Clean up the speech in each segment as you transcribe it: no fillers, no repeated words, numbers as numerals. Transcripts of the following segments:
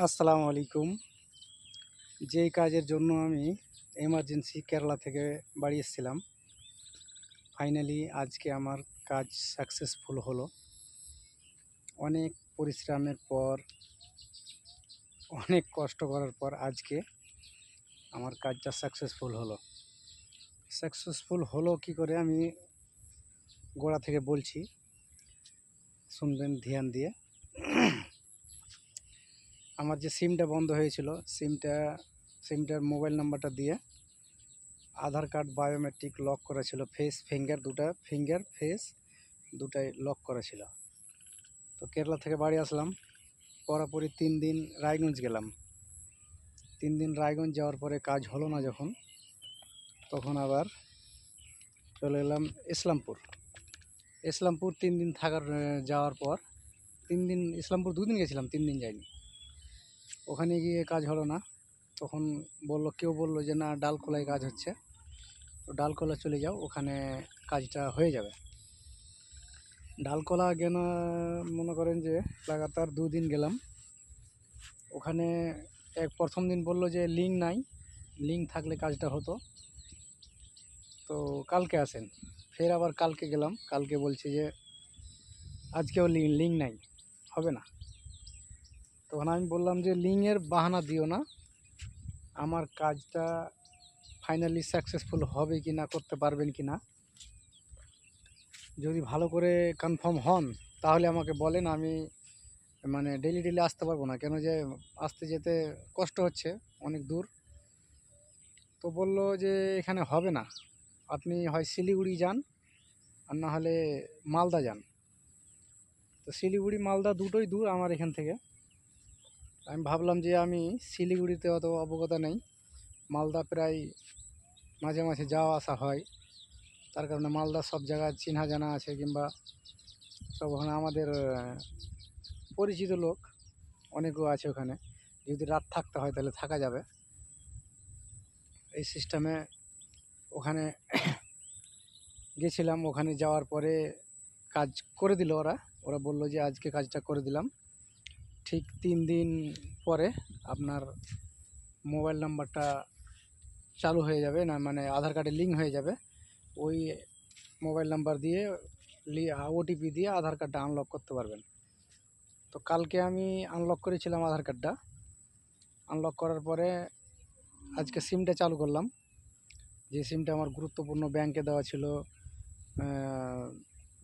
আসসালামু আলাইকুম। যেই কাজের জন্য আমি এমার্জেন্সি কেরালা থেকে বাড়ি এসেছিলাম, ফাইনালি আজকে আমার কাজ সাকসেসফুল হলো। অনেক পরিশ্রমের পর, অনেক কষ্ট করার পর আজকে আমার কাজটা সাকসেসফুল হলো। সাকসেসফুল হলো কী করে আমি গোড়া থেকে বলছি, শুনবেন ধ্যান দিয়ে। আমার যে সিমটা বন্ধ হয়েছিল, সিমটার মোবাইল নাম্বারটা দিয়ে আধার কার্ড বায়োমেট্রিক লক করা ছিল, ফিঙ্গার ফেস দুটাই লক করা ছিল। তো কেরালা থেকে বাড়ি আসলাম, পরাপরি 3 দিন রায়গঞ্জ গেলাম। 3 দিন রায়গঞ্জ যাওয়ার পরে কাজ হলো না যখন, তখন আবার চলে এলাম ইসলামপুর 3 দিন যাওয়ার পর 3 দিন ইসলামপুর 2 দিন গেছিলাম, 3 দিন যাইনি। ওখানে গিয়ে কাজ হলো না, তখন কেউ বললো যে না, ডালখোলায় কাজ হচ্ছে, তো ডালখোলা চলে যাও, ওখানে কাজটা হয়ে যাবে। ডালখোলা মনে করেন যে লাগাতার 2 দিন গেলাম। ওখানে প্রথম দিন বললো যে লিঙ্ক নাই, লিঙ্ক থাকলে কাজটা হতো, তো কালকে আসেন। ফের আবার কালকে গেলাম, কালকে বলছে যে আজকেও লিঙ্ক নাই, হবে না। তখন আমি বললাম যে লিঙ্কের বাহানা দিও না, আমার কাজটা ফাইনালি সাকসেসফুল হবে কি না, করতে পারবেন কি না, যদি ভালো করে কনফার্ম হন তাহলে আমাকে বলেন। আমি ডেলি আসতে পারবো না, কেন যে আসতে যেতে কষ্ট হচ্ছে, অনেক দূর। তো বলল যে এখানে হবে না, আপনি হয় শিলিগুড়ি যান আর না হলে মালদা যান। তো শিলিগুড়ি মালদা দুটোই দূর আমার এখান থেকে। আমি ভাবলাম যে আমি শিলিগুড়িতে অত অবগত নেই, মালদা প্রায় মাঝে মাঝে যাওয়া আসা হয়, তার কারণে মালদা সব জায়গায় চিনা জানা আছে, কিংবা সব ওখানে আমাদের পরিচিত লোক অনেকেও আছে ওখানে। যদি রাত থাকতে হয় তাহলে থাকা যাবে, এই সিস্টেমে ওখানে গেছিলাম। ওখানে যাওয়ার পরে কাজ করে দিল ওরা বলল যে আজকে কাজটা করে দিলাম, ঠিক 3 দিন পরে আপনার মোবাইল নাম্বারটা চালু হয়ে যাবে, না আধার কার্ডে লিঙ্ক হয়ে যাবে। ওই মোবাইল নাম্বার দিয়ে ওটিপি দিয়ে আধার কার্ডটা আনলক করতে পারবেন। তো কালকে আমি আনলক করেছিলাম আধার কার্ডটা। আনলক করার পরে আজকে সিমটা চালু করলাম, যে সিমটা আমার গুরুত্বপূর্ণ ব্যাংকে দেওয়া ছিল,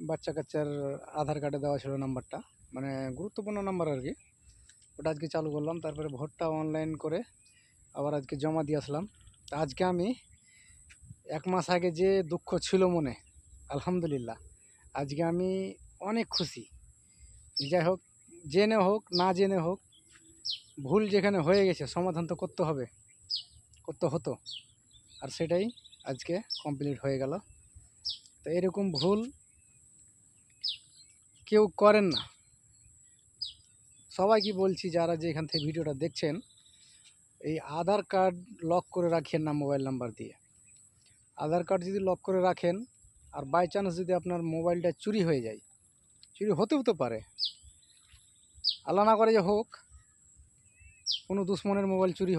বাচ্চা কাচ্চার আধার কার্ডে দেওয়া ছিল নাম্বারটা, গুরুত্বপূর্ণ নাম্বার আর কি। ওটা আজকে চালু করলাম, তারপরে ভোটটা অনলাইন করে আবার আজকে জমা দিয়ে আসলাম। তা আজকে আমি 1 মাস আগে যে দুঃখ ছিল মনে, আলহামদুলিল্লাহ আজকে আমি অনেক খুশি। যাই হোক, জেনে হোক না জেনে হোক, ভুল যেখানে হয়ে গেছে সমাধান তো করতে হতো, আর সেটাই আজকে কমপ্লিট হয়ে গেল। তো এরকম ভুল কেউ করেন না। সবাইকে বলছি, যারা যে এখান থেকে ভিডিওটা দেখছেন, এই আধার কার্ড লক করে রাখেন না মোবাইল নাম্বার দিয়ে। আধার কার্ড যদি লক করে রাখেন আর বাই চান্স যদি আপনার মোবাইলটা চুরি হয়ে যায়, চুরি হতেও তো পারে, আল্লাহ না করে যে হোক, কোনো দুশ্মনের মোবাইল চুরি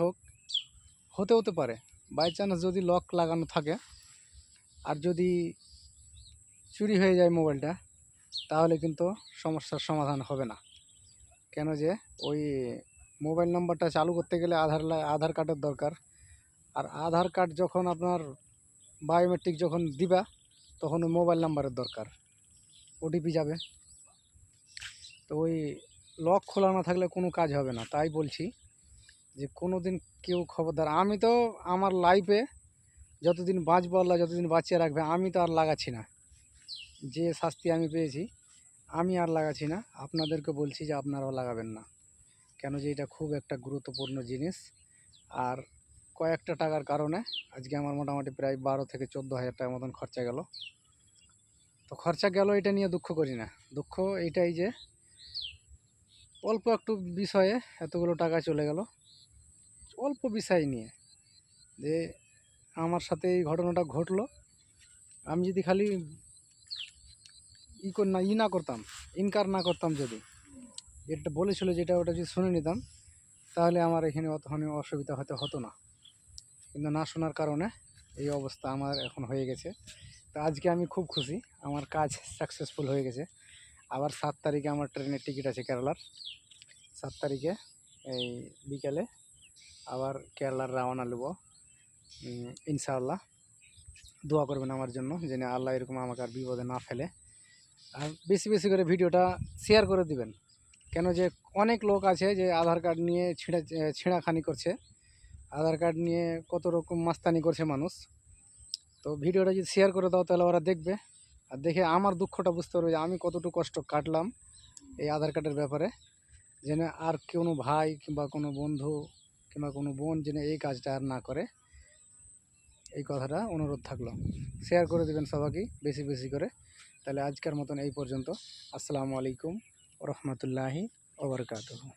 হতেও তো পারে। বাই চান্স যদি লক লাগানো থাকে আর যদি চুরি হয়ে যায় মোবাইলটা, তাহলে কিন্তু সমস্যার সমাধান হবে না। কেন যে ওই মোবাইল নাম্বারটা চালু করতে গেলে আধার কার্ডের দরকার, আর আধার কার্ড যখন আপনার বায়োমেট্রিক যখন দিবা, তখন ওই মোবাইল নাম্বারের দরকার, ওটিপি যাবে। তো ওই লক খোলা না থাকলে কোনো কাজ হবে না। তাই বলছি যে কোনো দিন কেউ খবরদার, আমি তো আমার লাইফে যতদিন বাঁচবো, আল্লাহ যতদিন বাঁচিয়ে রাখবে, আমি তো আর লাগাচ্ছি না। যে শাস্তি আমি পেয়েছি আমি আর লাগাচ্ছি না। আপনাদেরকে বলছি যে আপনারাও লাগাবেন না, কেন যে এটা খুব একটা গুরুত্বপূর্ণ জিনিস। আর কয়েকটা টাকার কারণে আজকে আমার মোটামুটি প্রায় 12 থেকে 14 হাজার টাকার মতন খরচা গেল। তো খরচা গেল, এটা নিয়ে দুঃখ করি না। দুঃখ এটাই যে অল্প একটু বিষয়ে এতগুলো টাকা চলে গেল, অল্প বিষয় নিয়ে যে আমার সাথে এই ঘটনাটা ঘটলো। আমি যদি খালি না করতাম, ইনকার না করতাম, যদি যেটা বলেছিল যেটা ওটা যদি শুনে নিতাম, তাহলে আমার এখানে অতখানি অসুবিধা হতো না, কিন্তু না শোনার কারণে এই অবস্থা আমার এখন হয়ে গেছে। তো আজকে আমি খুব খুশি, আমার কাজ সাকসেসফুল হয়ে গেছে। আবার 7 তারিখে আমার ট্রেনের টিকিট আছে কেরালার। 7 তারিখে এই বিকেলে আবার কেরালার রওনা নেব ইনশাআল্লাহ। দোয়া করবেন আমার জন্য যেন আল্লাহ এরকম আমাকে আর বিপদে না ফেলে। আর বেশি বেশি করে ভিডিওটা শেয়ার করে দিবেন, কেন যে অনেক লোক আছে যে আধার কার্ড নিয়ে ছিঁড়াখানি করছে, আধার কার্ড নিয়ে কত রকম মাস্তানি করছে মানুষ। তো ভিডিওটা যদি শেয়ার করে দাও তাহলে ওরা দেখবে, আর দেখে আমার দুঃখটা বুঝতে পারবে যে আমি কতটুকু কষ্ট কাটলাম এই আধার কার্ডের ব্যাপারে। যেন আর কোনো ভাই কিংবা কোনো বন্ধু কিংবা কোনো বোন যেন এই কাজটা আর না করে, এই কথাটা অনুরোধ থাকলো। শেয়ার করে দেবেন সবাইকে বেশি বেশি করে। তাহলে আজকের মতন এই পর্যন্ত। আসসালামু আলাইকুম ওয়া রাহমাতুল্লাহি ওয়া বারাকাতুহু।